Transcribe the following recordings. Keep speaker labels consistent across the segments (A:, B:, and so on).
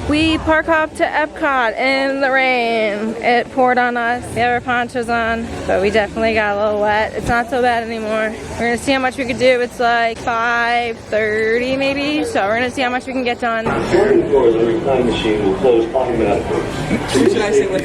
A: We park hopped to Epcot in the rain. It poured on us. We have our ponchos on, but we definitely got a little wet. It's not so bad anymore. We're gonna see how much we could do. It's like 5:30 maybe, so we're gonna see how much we can get done.
B: Boarding doors on your time machine will close automatically.
C: Should I say what?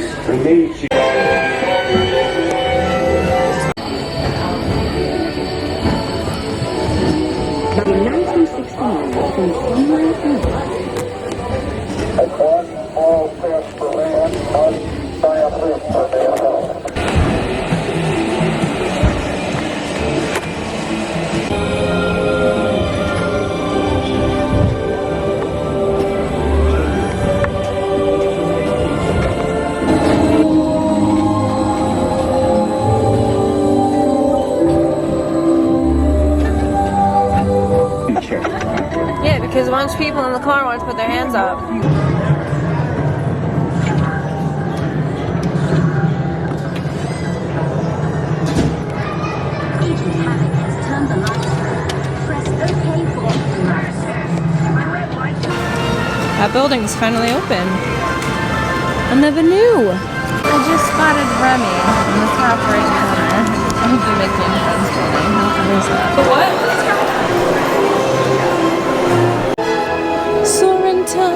A: Yeah, because a bunch of people in the car want to put their hands up. That building's finally open. I never knew. I just spotted Remy in the top right corner of the Mickey and Friends building. How fun is that? What? Sorrento!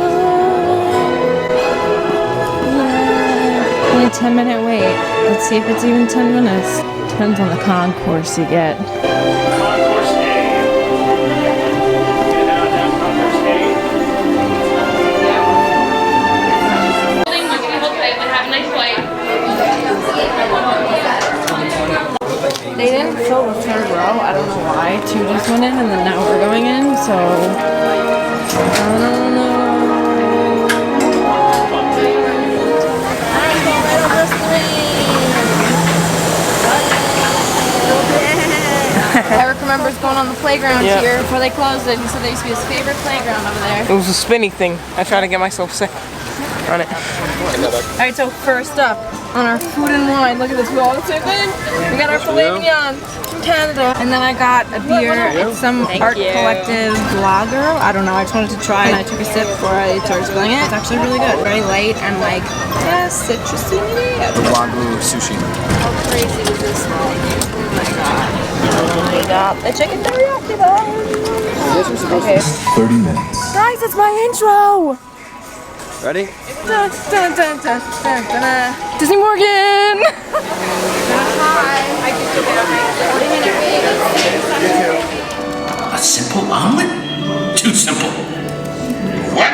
A: Yeah. Only 10-minute wait. Let's see if it's even 10 minutes. Depends on the concourse you get. They didn't fill the third row. I don't know why. Two just went in and then now we're going in, so I don't know. Eric remembers going on the playground here before they closed it. He said there used to be his favorite playground over there.
C: It was a spinny thing. I tried to get myself sick on it.
A: Alright, so first up on our food and wine, look at this, we all the same thing. We got our filet mignon from Canada. And then I got a beer. It's some art collective lager. I don't know, I just wanted to try and I took a sip before I started spilling it. It's actually really good. Very light and like, citrusy maybe?
D: Wagyu sushi.
A: How crazy was this smell? Oh my god. We got the chicken teriyaki though. Okay.
D: 30 minutes.
A: Guys, it's my intro!
D: Ready?
A: Dun, dun, dun, dun, dun, dun. Disney Morgan!
E: A simple omelet? Too simple. What?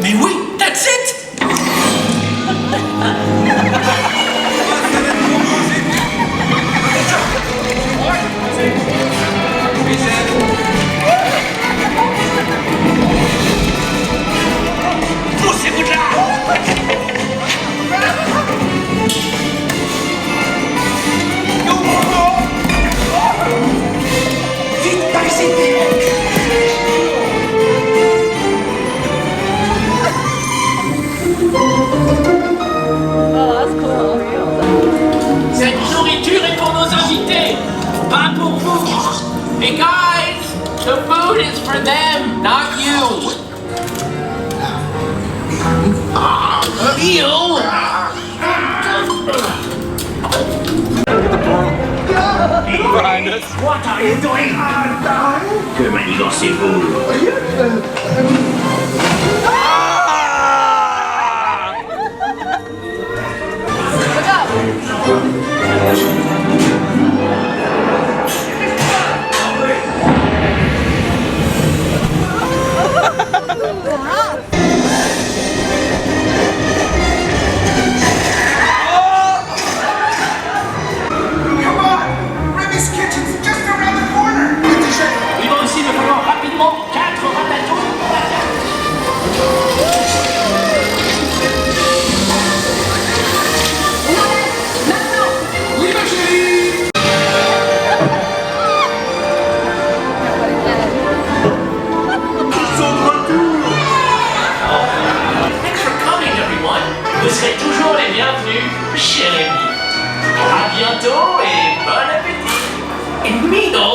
E: Mais oui, that's it! Poussez-vous de là! Vite, par ici! Cette nourriture est pour nos invités, pas pour vous. Hey guys, the food is for them, not you. You!
D: Behind us.
E: What are you doing? Que manigancez-vous? Il va aussi me falloir rapidement 4 ratatouilles pour la carte. Maintenant! Oui, ma chérie! Thanks for coming, everyone. Vous serez toujours les bienvenus chez Rémi. À bientôt et bon appétit! And Migo!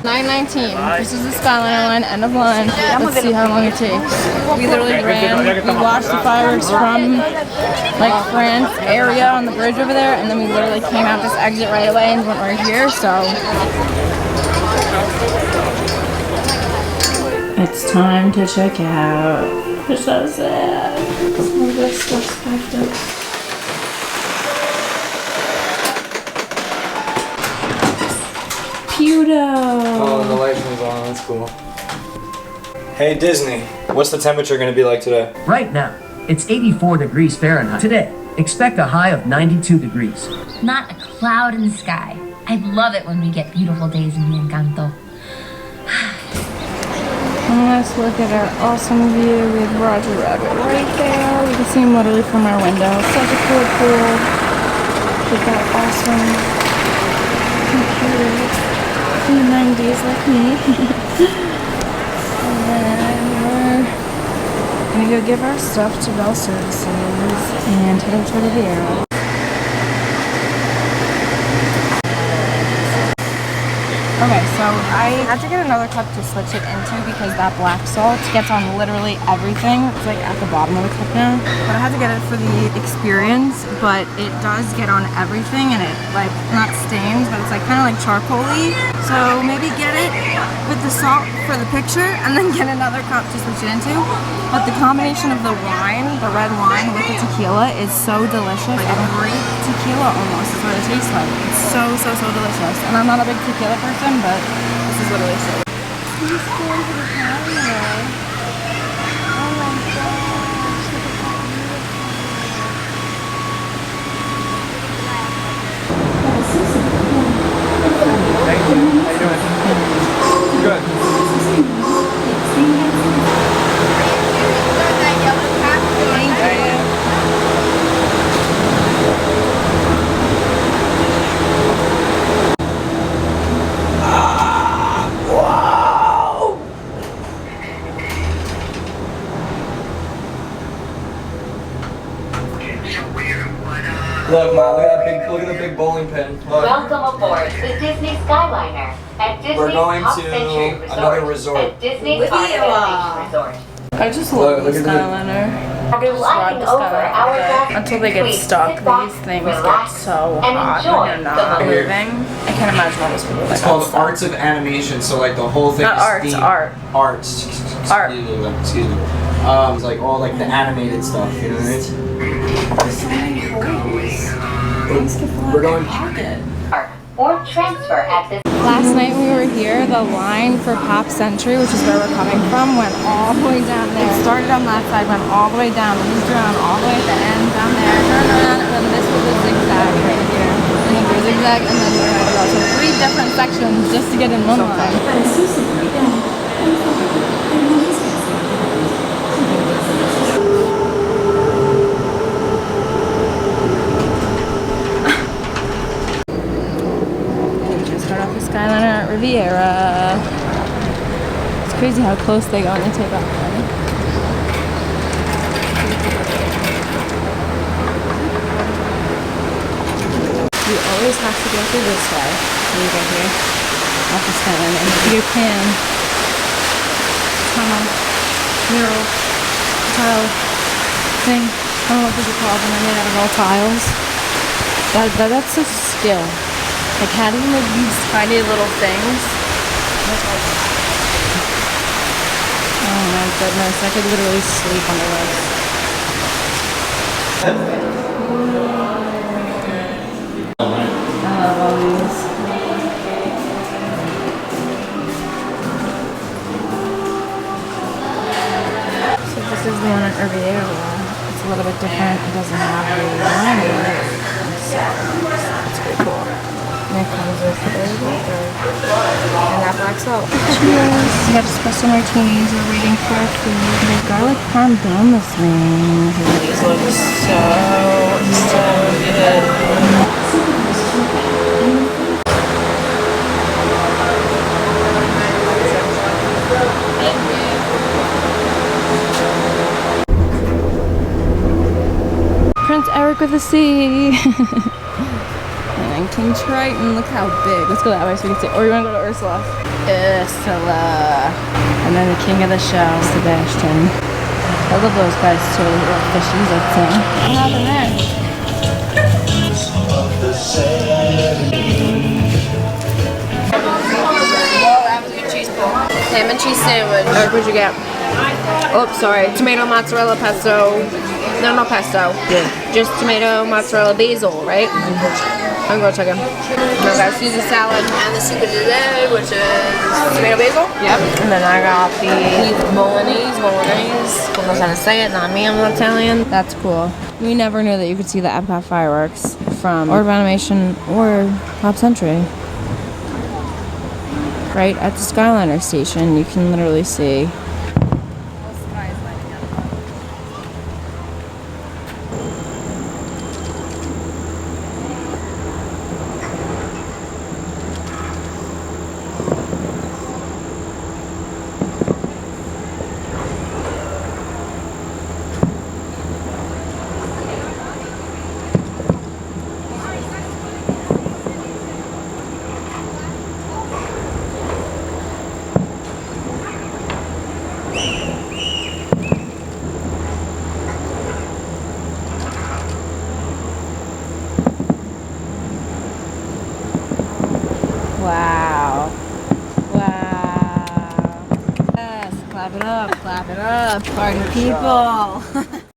A: 9:19. This is the Skyliner line, end of line. Let's see how long it takes. We literally ran. We watched the fireworks from like France area on the bridge over there, and then we literally came out this exit right away and went right here. So it's time to check out. It's so sad. All this stuff's packed up.
D: Oh, the light comes on. That's cool. Hey Disney, what's the temperature going to be like today?
F: Right now, it's 84 degrees Fahrenheit. Today, expect a high of 92 degrees.
G: Not a cloud in the sky. I love it when we get beautiful days in the Encanto.
A: Let's look at our awesome view with Roger Rabbit right there. We can see him literally from our window. Such a cool pool. With that awesome computer in the 90s like me. And then we're gonna go give our stuff to Bell Services and head over to the Riviera. Okay, so I had to get another cup to switch it into because that black salt gets on literally everything. It's like at the bottom of the cup now. But I had to get it for the experience, but it does get on everything and it like, not stains, but it's like kind of like charcoal-y. So maybe get it with the salt for the picture and then get another cup to switch it into. But the combination of the wine, the red wine with the tequila is so delicious. Like a grape tequila almost is what it tastes like. It's so delicious. And I'm not a big tequila person, but this is literally so. He's going to the camera. Oh my gosh, look at that beautiful.
D: Thank you. How you doing? Good. Look, Mom, look at the big bowling pin. Look.
H: Welcome aboard the Disney Skyliner at Disney's
D: We're going
H: Top
D: to
H: Century Resort
D: another resort.
H: At Disney's Park Animation Resort.
A: I just love the Skyliner.
H: After gliding over hourglass
A: Until they get
H: please
A: stuck,
H: sit back,
A: these things
H: relax,
A: get so
H: and
A: hot
H: enjoy
A: when they're not
H: the
A: moving. I can't imagine all those people that
D: It's
A: got
D: called
A: stuck.
D: Arts of Animation, so like the whole thing
A: Not
D: is
A: arts,
D: themed.
A: art.
D: Arts.
A: Art.
D: Excuse me. It's like all like the animated stuff, you know what I mean? We're going.
H: or transfer at this.
A: Last night we were here, the line for Pop Century, which is where we're coming from, went all the way down there. It started on that side, went all the way down, moved around all the way at the end, down there, turned around, and then this was a zigzag right here. And then a zigzag, and then we're right about. So 3 different sections just to get in one line. Skyliner at Riviera. It's crazy how close they go when they take off, right? You always have to go through this way when you get here. Off the Skyliner. And if you can, tunnel, mural, tile thing. I don't know what these are called, and they're made out of all tiles. That's a skill. Like, how do you make these tiny little things? Oh my goodness, I could literally sleep on the legs. I love all these. So this is the one at Riviera. It's a little bit different. It doesn't have the line in it. So, it's pretty cool. And it comes with the baby and that black salt. Cheers! We got espresso martinis. We're waiting for our food. The garlic parm bun this thing. These look so good. Prince Eric with a C. And King Triton, look how big. Let's go that way so we can see. Or you want to go to Ursula? Ursula. And then the king of the show, Sebastian. I love those guys too, little fishies, I'd say. What happened there? Ham and cheese sandwich. Eric, what'd you get? Oh, sorry. Tomato, mozzarella, pesto. No pesto. Yeah. Just tomato, mozzarella, basil, right? I'm gonna check it. I got Caesar salad and the soup of the day, which is tomato basil. Yep. And then I got the bolognese. I'm not trying to say it, not me, I'm not Italian. That's cool. We never knew that you could see the Epcot fireworks from Order of Animation or Pop Century. Right at the Skyliner station, you can literally see. Wow. Wow. Yes, clap it up, clap it up. Party people.